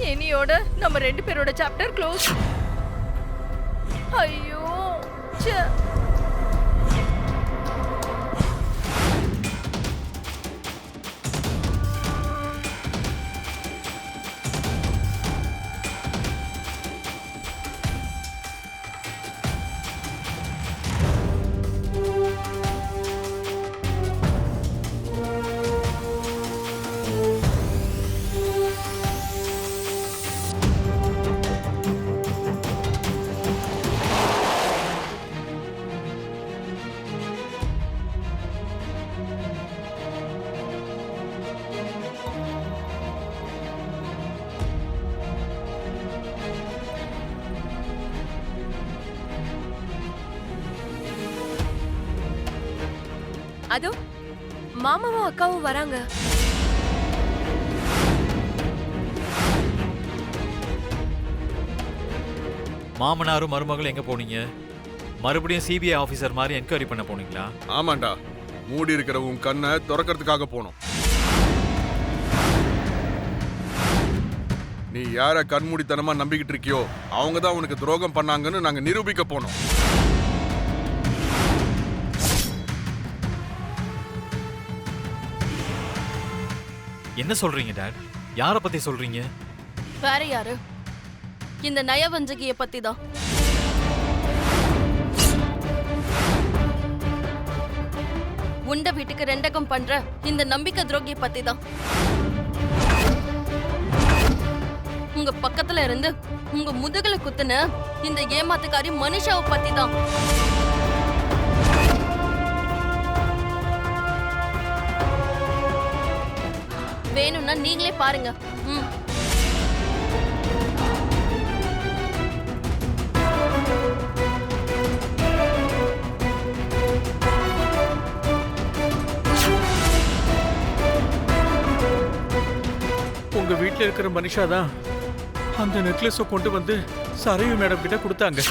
இனியோட நம்ம 2 பேரோட chapter close. ஐயோ ச்சே. அதோ மாமாவும் அக்காவும் வராங்க. மாமனாரும் மருமகளும் எங்க போனீங்க? மறுபடியும் சிபிஐ ஆபீசர் மாதிரி என்கொயரி பண்ண போனீங்களா? ஆமாண்டா, மூடி இருக்கிற உன் கண்ணை திறக்கிறதுக்காக போனோம். நீ யார கண்மூடித்தனமா நம்பிக்கிட்டு இருக்கியோ அவங்க தான் உனக்கு துரோகம் பண்ணாங்கன்னு நாங்க நிரூபிக்க போனோம். என்ன சொல்றீங்க டாட்? யார பத்தி சொல்றீங்க? வேற யாரு? இந்த நயவஞ்சகிய பத்தி தான். உண்ட வீட்டுக்கு ரெண்டகம் பண்ற இந்த நம்பிக்கை துரோகிய பத்தி தான். உங்க பக்கத்துல இருந்து உங்க முதுகுல குத்துன இந்த ஏமாத்துக்காரி மனுஷாவை பத்தி தான். வேணும்னா நீங்களே பாருங்க. உங்க வீட்டுல இருக்கிற மனுஷா தான் அந்த நெக்லஸ கொண்டு வந்து சரையு மேடம் கிட்ட கொடுத்தாங்க.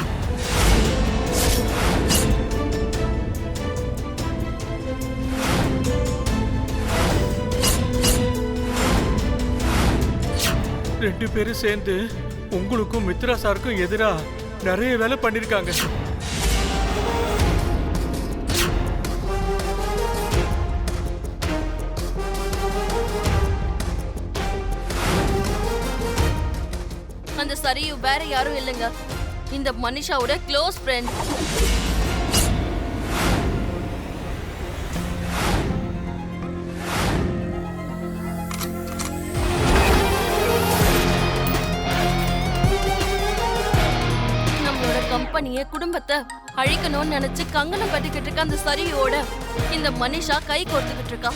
ரெண்டு பேரும் சேர்ந்து உங்களுக்கும் மித்ரா சாருக்கும் எதிரா நிறைய வேலை பண்ணிருக்காங்க. அந்த சரியு வேற யாரும் இல்லைங்க, இந்த மனிஷாவோட க்ளோஸ் ஃப்ரெண்ட். நம்மளோட கம்பெனிய குடும்பத்தை அழிக்கணும்னு நினைச்சு கங்கணம் கட்டிக்கிட்டு இருக்க அந்த சரியோட இந்த மனிஷா கை கோர்த்துக்கிட்டு இருக்கா.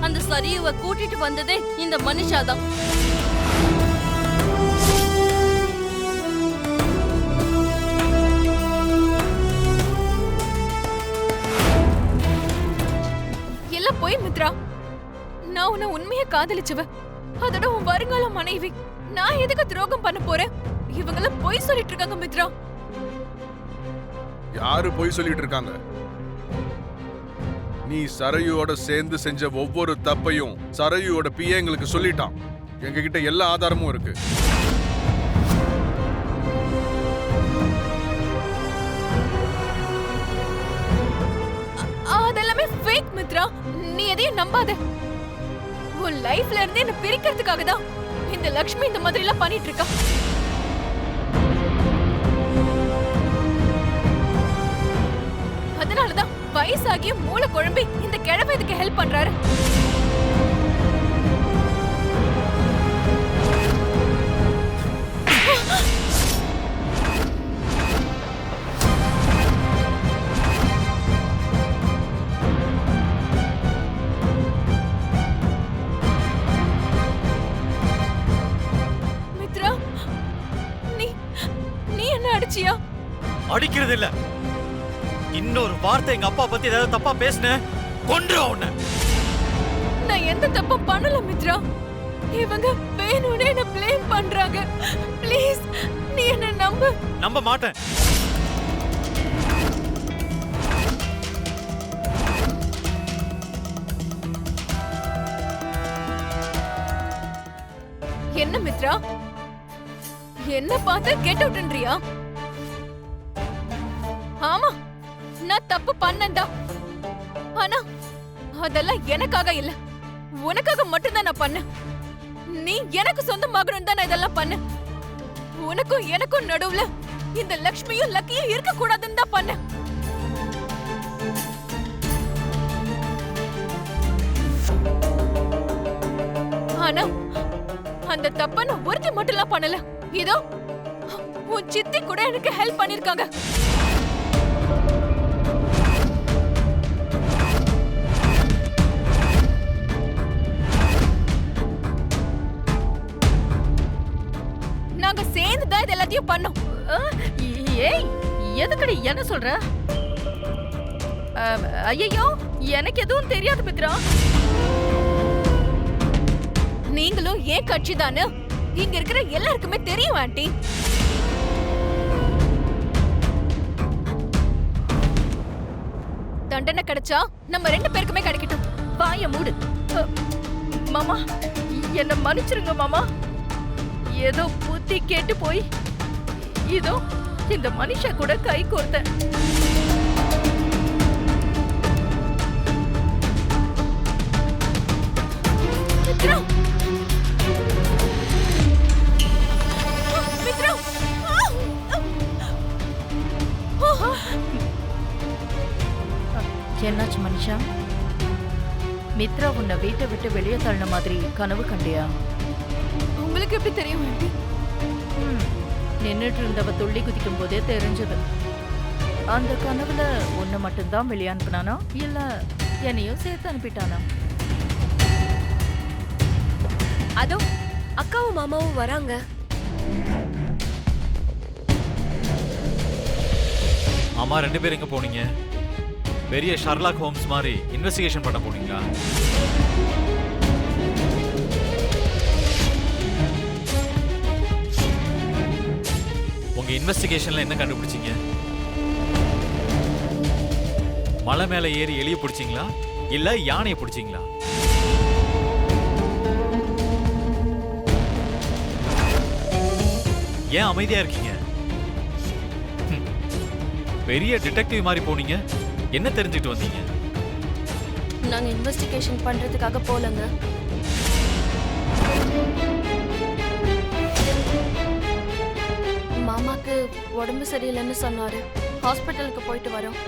அந்த சரியுவை கூட்டிட்டு வந்ததே இந்த மனிஷா தான். எல்லாம் போய் மித்ரா, நான் உன்னை உண்மையை காதலிச்சவ, அதோட உன் வருங்கால மனைவி. நான் எதுக்கு துரோகம் பண்ண போறேன்? இவங்கெல்லாம் பொய் சொல்லிட்டு இருக்காங்க மித்ரா. யாரு பொய் சொல்லிட்டு இருக்காங்க? நீ சரையோட சேர்ந்து செஞ்ச ஒவ்வொரு தப்பையும் சரையோட பிஏ எங்களுக்கு சொல்லிட்டான். எங்க கிட்ட எல்லா ஆதாரமும் இருக்கு. அதெல்லாமே ஃபேக் மித்ரா, நீ எதையும் நம்பாத. உன் லைஃப்ல இருந்து என்ன பிரிக்கிறதுக்காக தான் இந்த லக்ஷ்மி இந்த மாதிரி எல்லாம் பண்ணிட்டு இருக்கா. அதனாலதான் வயசாகி மூளை குழம்பி இந்த கிழமை இதுக்கு ஹெல்ப் பண்றாரு. மித்ரா, நீ என்ன அடிச்சியா? அடிக்கிறது இல்ல. இன்னொரு வார்த்தை எங்க அப்பா பத்தி ஏதாவது தப்பா பேசுன கொன்றுவா உன்னை. நான் எந்த தப்பும் பண்ணல மித்ரா. இவங்க வேணும்னே என்ன ப்ளேம் பண்றாங்க. ப்ளீஸ் நீ என்ன நம்பு. நம்ப மாட்டேன். என்ன மித்ரா, என்ன பார்த்து கெட் அவுட்ன்றியா? ஆமா, நான் தப்பு பண்ணேன்டா. ஆனா அதெல்லாம் எனக்காக இல்ல, உனக்காக மட்டும்தான் நான் பண்ணேன். நீ எனக்கு சொந்தமாகணும் தான் நான் இதெல்லாம் பண்ணேன். உனக்கும் எனக்கும் நடுவுல இந்த லக்ஷ்மியும் லக்கியும் இருக்க கூடாதுன்னு தான் பண்ணேன். ஆனா அந்த தப்ப நான் ஒருத்தி மட்டும் பண்ணல. இதோ உன் சித்தி கூட எனக்கு ஹெல்ப் பண்ணிருக்காங்க. நாங்க சேர்ந்து தான் இது எல்லாத்தையும் பண்ணோம். ஏய், எதுக்கடி என்ன சொல்ற? ஐயோ, எனக்கு எதுவும் தெரியாது மித்ரா. நீங்களும் ஏன் கட்சி தானே இங்க இருக்கிற எல்லாருக்குமே தெரியும் ஆண்டி. தண்டனை கிடைச்சா நம்ம 2 பேருக்குமே கிடைக்கட்டும். வாய மூடு. மாமா, என்ன மன்னிச்சிருங்க மாமா. ஏதோ புத்தி கேட்டு போய் இதோ இந்த மனுஷ கூட கை கோர்த்தேன். மித்ரா, மித்ரா, என்னாச்சு மனுஷா? மித்ரா உன்னை வீட்டை விட்டு வெளியே தள்ளின மாதிரி கனவு கண்டியா? உங்களுக்கு எப்படி தெரியும் ஆண்டி? நின்னுட்டு இருந்தவ துள்ளி குதிக்கும் போதே தெரிஞ்சது. அந்த கனவுல உன்னை மட்டும்தான் வெளியே அனுப்பினானா இல்ல என்னையும் சேர்த்து அனுப்பிட்டானா? அதோ அக்காவும் மாமாவும் வராங்க. அம்மா 2 பேரும் எங்க போனீங்க? பெரிய ஷர்லாக் ஹோம்ஸ் மாதிரி இன்வெஸ்டிகேஷன் பண்ண போனீங்களா? உங்க இன்வெஸ்டிகேஷன்ல என்ன கண்டுபிடிச்சீங்க? மலை மேல ஏறி எலிய பிடிச்சீங்களா இல்ல யானையை பிடிச்சீங்களா? ஏன் அமைதியா இருக்கீங்க? பெரிய டிடெக்டிவ் மாதிரி போனீங்க. என்ன தெரிஞ்சுட்டு வந்தீங்க? நாங்க இன்வெஸ்டிகேஷன் பண்றதுக்காக போலங்க. மாமாக்கு உடம்பு சரியில்லைன்னு சொன்னாரு. ஹாஸ்பிட்டலுக்கு போயிட்டு வரோம்.